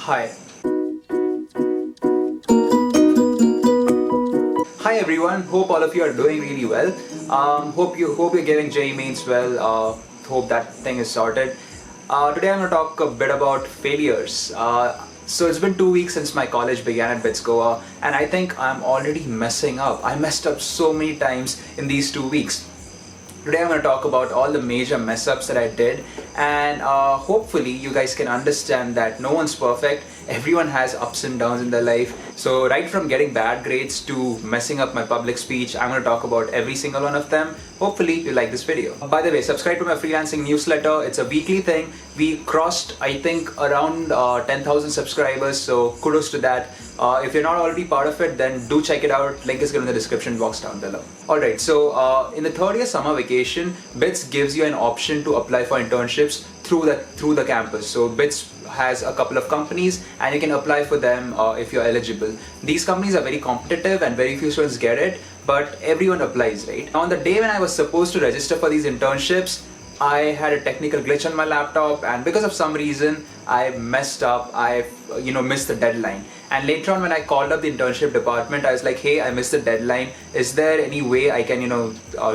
Hi. Hi everyone. Hope all of you are doing really well. Hope you're giving JEE mains well. Hope that thing is sorted. Today I'm going to talk a bit about failures. So it's been 2 weeks since my college began at BITS Goa, and I think I'm already messing up. I messed up so many times in these 2 weeks. Today I'm going to talk about all the major mess ups that I did, and hopefully you guys can understand that no one's perfect. Everyone has ups and downs in their life. So right from getting bad grades to messing up my public speech, I'm going to talk about every single one of them. Hopefully you like this video. By the way, subscribe to my freelancing newsletter. It's a weekly thing. We crossed, I think, around 10,000 subscribers, so kudos to that. If you're not already part of it, then do check it out. Link is given in the description box down below. Alright, so in the third year summer vacation, BITS gives you an option to apply for internships through the campus. So BITS has a couple of companies and you can apply for them if you're eligible. These companies are very competitive and very few students get it, but everyone applies, right? On the day when I was supposed to register for these internships, I had a technical glitch on my laptop, and because of some reason I messed up. I missed the deadline. And later on when I called up the internship department, I was like, hey, I missed the deadline. Is there any way I can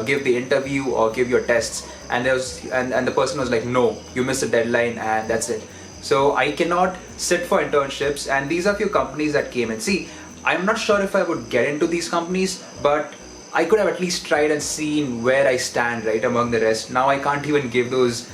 give the interview or give your tests? And the person was like, no, you missed the deadline and that's it. So I cannot sit for internships, and these are few companies that came in. See, I'm not sure if I would get into these companies, but I could have at least tried and seen where I stand, right, among the rest. Now I can't even give those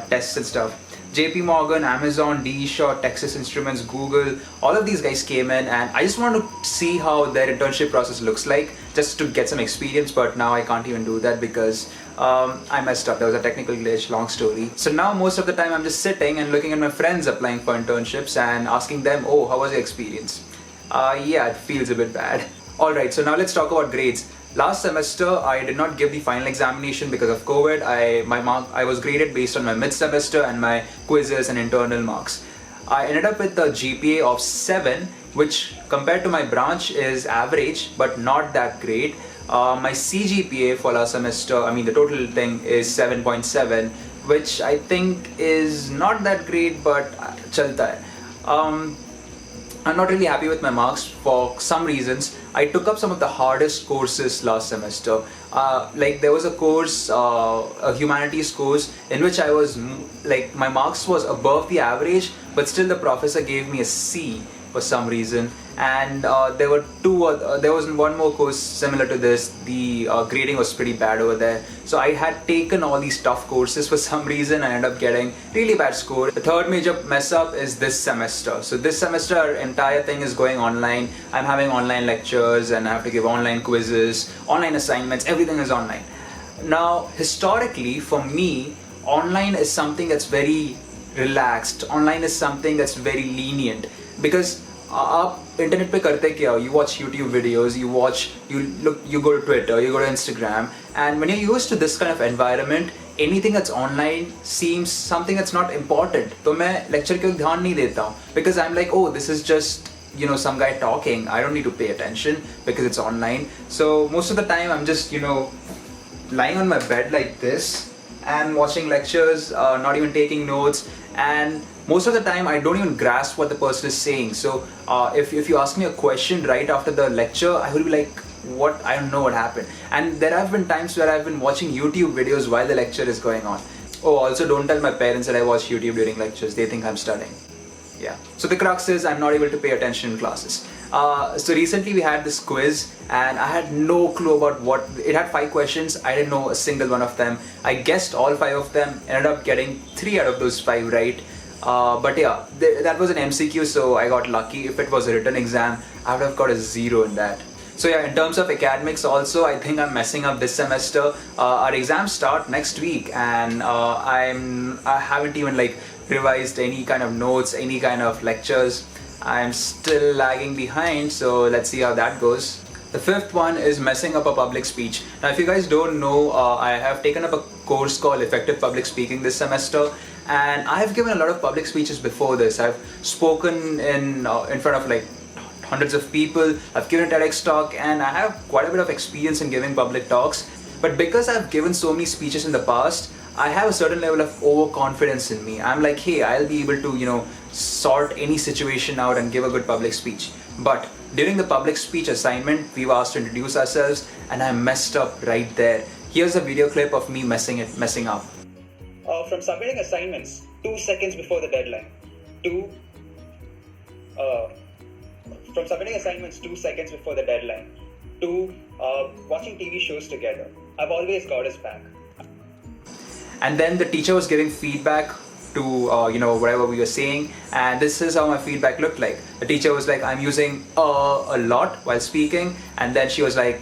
tests and stuff. JP Morgan, Amazon, DE Shaw, Texas Instruments, Google, all of these guys came in, and I just want to see how their internship process looks like, just to get some experience, but now I can't even do that because I messed up. There was a technical glitch, long story. So now most of the time I'm just sitting and looking at my friends applying for internships and asking them, oh, how was your experience? Yeah, it feels a bit bad. Alright, so now let's talk about grades. Last semester, I did not give the final examination because of COVID. I was graded based on my mid-semester and my quizzes and internal marks. I ended up with a GPA of 7, which compared to my branch is average, but not that great. My CGPA for last semester, the total thing is 7.7, which I think is not that great, but chalta hai. I'm not really happy with my marks for some reasons. I took up some of the hardest courses last semester. Like there was a course, a humanities course, in which I was my marks was above the average, but still the professor gave me a C for some reason. And there was one more course similar to this. The grading was pretty bad over there. So I had taken all these tough courses for some reason. I ended up getting really bad score. The third major mess up is this semester. So this semester our entire thing is going online. I'm having online lectures and I have to give online quizzes, online assignments, everything is online. Now historically for me, online is something that's very relaxed. Online is something that's very lenient, because आप internet पे करते क्या हो? You watch YouTube videos, you go to Twitter, you go to Instagram, and when you're used to this kind of environment, anything that's online seems something that's not important. तो मैं lecture के ध्यान नहीं देता हूँ, because I'm like, oh, this is just some guy talking. I don't need to pay attention because it's online. So most of the time I'm just lying on my bed like this and watching lectures, not even taking notes, and most of the time I don't even grasp what the person is saying. So if you ask me a question right after the lecture, I will be like, what? I don't know what happened. And there have been times where I've been watching YouTube videos while the lecture is going on. Oh, also don't tell my parents that I watch YouTube during lectures. They think I'm studying. Yeah. So the crux is I'm not able to pay attention in classes. So recently we had this quiz and I had no clue about what it had. 5 questions. I didn't know a single one of them. I guessed all 5 of them, ended up getting 3 out of those 5 right. But yeah, that was an MCQ, so I got lucky. If it was a written exam, I would have got a 0 in that. So yeah, in terms of academics also, I think I'm messing up this semester. Our exams start next week, and I haven't even revised any kind of notes, any kind of lectures. I'm still lagging behind, so let's see how that goes. The fifth one is messing up a public speech. Now if you guys don't know, I have taken up a course called Effective Public Speaking this semester, and I have given a lot of public speeches before this. I've spoken in front of hundreds of people. I've given a TEDx talk, and I have quite a bit of experience in giving public talks. But because I've given so many speeches in the past, I have a certain level of overconfidence in me. I'm like, hey, I'll be able to, sort any situation out and give a good public speech. But during the public speech assignment, we were asked to introduce ourselves, and I messed up right there. Here's a video clip of me messing up. From submitting assignments 2 seconds before the deadline to from submitting assignments 2 seconds before the deadline to watching TV shows together, I've always got his back. And then the teacher was giving feedback to whatever we were saying, and this is how my feedback looked like. The teacher was like, I'm using a lot while speaking, and then she was like,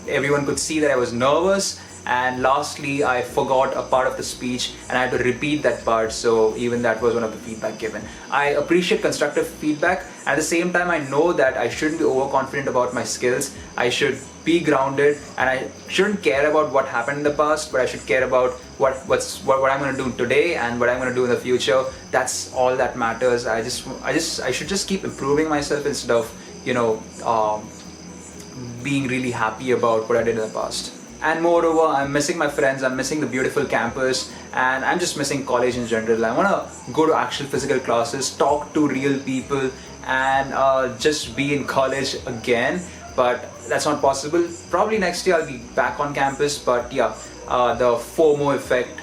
everyone could see that I was nervous, and lastly I forgot a part of the speech and I had to repeat that part, so even that was one of the feedback given. I appreciate constructive feedback. At the same time, I know that I shouldn't be overconfident about my skills. I should be grounded, and I shouldn't care about what happened in the past, but I should care about what I'm going to do today and what I'm going to do in the future. That's all that matters. I should just keep improving myself instead of being really happy about what I did in the past. And moreover, I'm missing my friends, I'm missing the beautiful campus, and I'm just missing college in general. I want to go to actual physical classes, talk to real people, and just be in college again. But that's not possible. Probably next year I'll be back on campus, but yeah, the FOMO effect,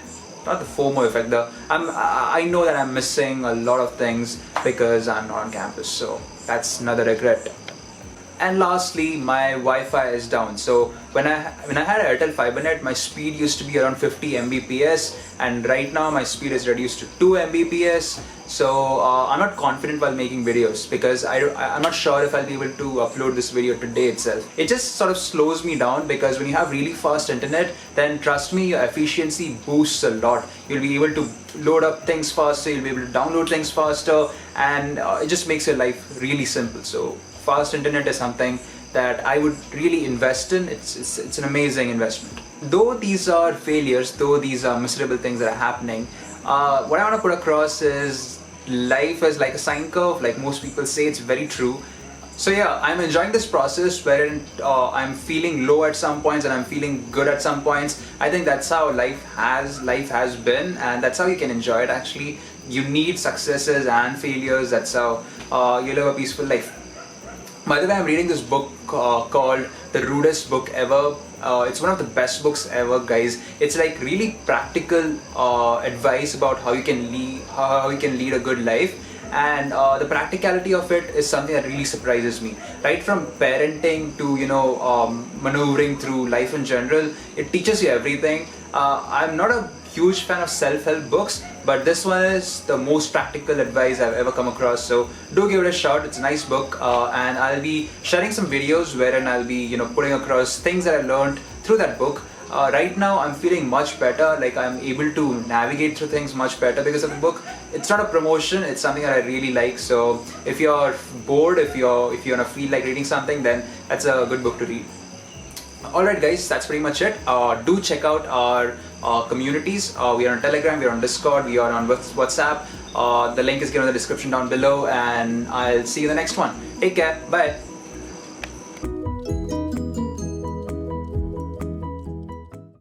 not the FOMO effect, I know that I'm missing a lot of things because I'm not on campus, so that's another regret. And lastly, my Wi-Fi is down. So when I had Airtel FiberNet, my speed used to be around 50 Mbps, and right now my speed is reduced to 2 Mbps. So I'm not confident while making videos because I'm not sure if I'll be able to upload this video today itself. It just sort of slows me down because when you have really fast internet, then trust me, your efficiency boosts a lot. You'll be able to load up things faster, you'll be able to download things faster, and it just makes your life really simple. So fast internet is something that I would really invest in. It's an amazing investment. Though these are failures, though these are miserable things that are happening, what I want to put across is life is like a sine curve, like most people say. It's very true. So yeah, I'm enjoying this process wherein I'm feeling low at some points and I'm feeling good at some points. I think that's how life has been, and that's how you can enjoy it actually. You need successes and failures. That's how you live a peaceful life. By the way, I'm reading this book called The Rudest Book Ever. It's one of the best books ever, guys. It's like really practical advice about how you can lead a good life, and the practicality of it is something that really surprises me. Right from parenting to maneuvering through life in general, it teaches you everything. I'm not a huge fan of self-help books, but this one is the most practical advice I've ever come across, so do give it a shot. It's a nice book, and I'll be sharing some videos wherein I'll be putting across things that I learned through that book. Right now I'm feeling much better, like I'm able to navigate through things much better because of the book. It's not a promotion, it's something that I really like, so if you're bored, if you're gonna feel like reading something, then that's a good book to read. Alright guys, that's pretty much it. Do check out our communities. We are on Telegram, we are on Discord, we are on WhatsApp. The link is given in the description down below, and I'll see you in the next one. Take care, bye.